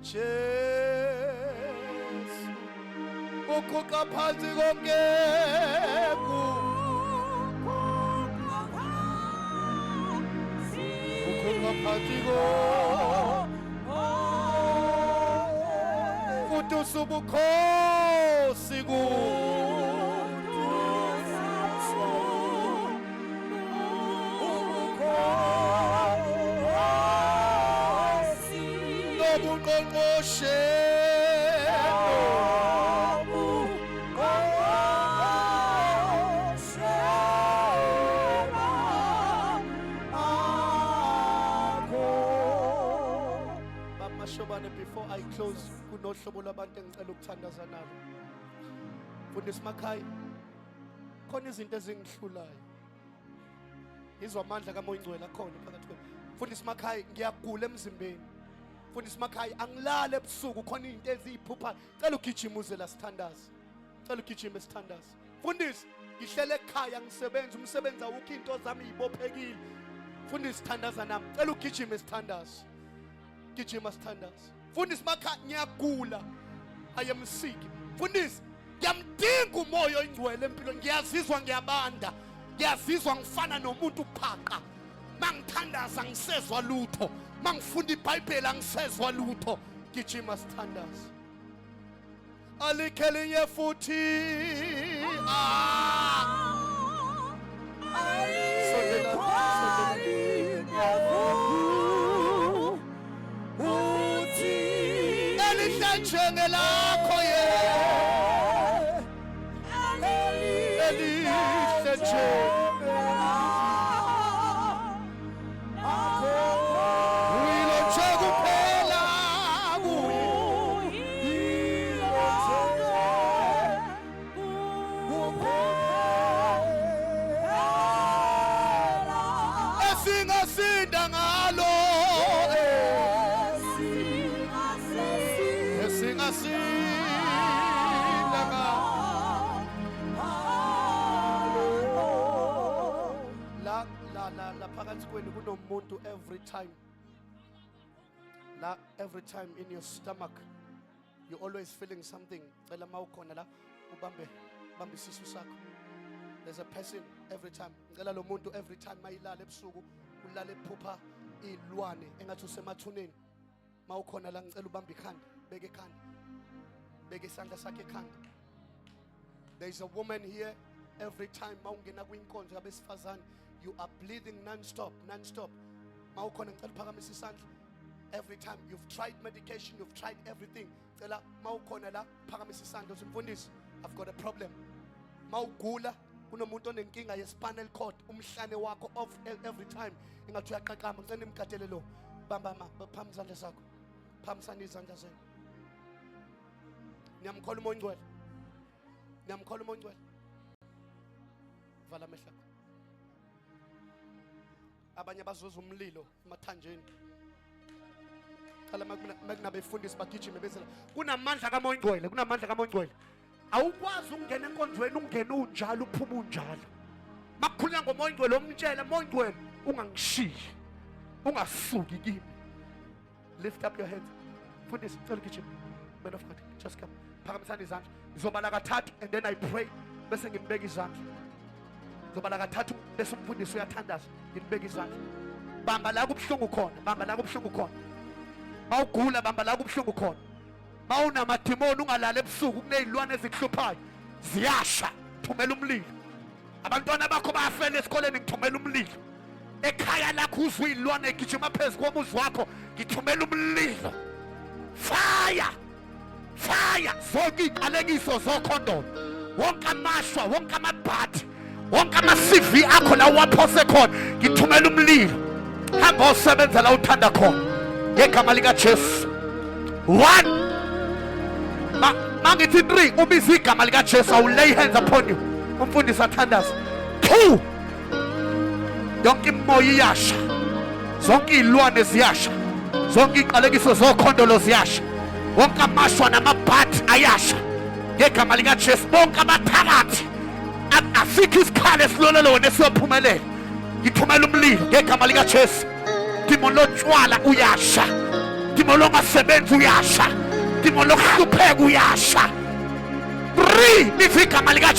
Jesu ukhuqa phansi konke ukhuqa phansi konke usubukhosi nobuqoqoshe before I close kunohlobo labantu engicela ukuthandaza nalo. Mfundisi Makhaya, khona izinto ezingihlulayo. Izwa amandla kaMoya Ngcwele akhona phakathi kwethu. Mfundisi Makhaya, ngiyagula emzimbeni. Mfundisi Makhaya, angilale ebusuku khona izinto eziyiphupha. Cela ugijime uze la sithandaze. Cela ugijime sithandaze. Mfundisi, ngihlele ekhaya ngisebenza umsebenzi awukho into zami ibophekile. Mfundisi thandaza nami. Cela ugijime sithandaze. Gijima sithandaze. Mfundisi Makhaya, ngiyagula. I am sick. Mfundisi, ngiyamdinga umoya oyingcwele empilweni. Ngiyazizwa ngiyabanda. Ngiyazizwa ngifana nomuntu uphaqa. Mangithandaza ngisezwa lutho. Mangifunda iBhayibheli angisezwa lutho. Gijima sithandaze. Alikhelinye futhi. Elihle lakho ye. Elihle nje. Kunomuntu every time in your stomach you're always feeling something. Cela mawukhona la ubambe isisu sakho. There's a person every time. Cela lo muntu every time mayilala ebusuku ulala ephupha ilwane engathi usemathuneni. Mawukhona la ngicela ubambe ikhanda, beke ikhanda. Beke isandla sakhe ekhanda. There is a woman here every time mawungena kwinkonzo yabesifazane. You are bleeding non-stop. Mawukhona ngicela uphakamisa isandla. Every time you've tried medication, you've tried everything. Cela mawukhona la phakamisa isandla usimfundisi. I've got a problem. Mawugula kunomuntu onenkinga ye-spinal cord, umhlane wakho off every time. Ingathi uyaqaqama ngicela nimkatele lo. Bamba phamba izandla zakho. Phamisana izandla zenu. Niyamkhola uMoya Ngcwele. Niyamkhola uMoya Ngcwele. Vala amehlo akho. Abanye bazuza umlilo emathanjeni. Qala makunabefundisi bagijime bezela. Kunamandla kaMoya Ngcwele, kunamandla kaMoya Ngcwele. Awukwazi ukungena enkonzweni ungena unjalo uphuma unjalo. Makukhulunywa ngoMoya Ngcwele omtshela Moya Ngcwele ungangishiyi. Ungasuki kimi. Lift up your hands. Mfundisi cela ugijime. Man of God, just come. Phakamisana izandla. Ngizobala kathathu and then I pray bese ngimbeka izandla. Ngizobala kathathu bese umfundisi uyathandaza. Ngibeka izandla. Bamba la kubhlungu khona, bamba la kubhlungu khona. Mawugula bamba la kubhlungu khona. Mawunamadimoni ungalala ebusuku kunezilwane ezikuhluphayo. Ziyasha, thumela umlilo. Abantwana bakho bayafela esikoleni ngithumela umlilo. Ekhaya lakho uzwe izilwane egijima phezulu komuzi wakho ngithumela umlilo. Fire! Fire! Zonke iqalekiso zokhondolo. Wonke amashwa, wonke amabhadi. Wonke ama-CV akho la waphose khona ngithumela umlilo. Hamba usebenza la uthanda khona ngegama lika Jesu. 1 mangithi 3 ubiza igama lika Jesu. I will lay hands upon you. Umfundisi athandaza. 2 yonke imoya iyasha, zonke izilwane ziyasha, zonke iqalekiso zokhondolo ziyasha, wonke amashwa namabhadi ayasha ngegama lika Jesu. Bonke abaphakathi asikho isikhali esilolelo nesiyophumelela. Ngithumela umlilo ngegama lika Jesu. Demon lotshwala uyasha, Dimo longasebenzi uyasha. Dimo lokuhlupheka uyasha. 3 live igama lika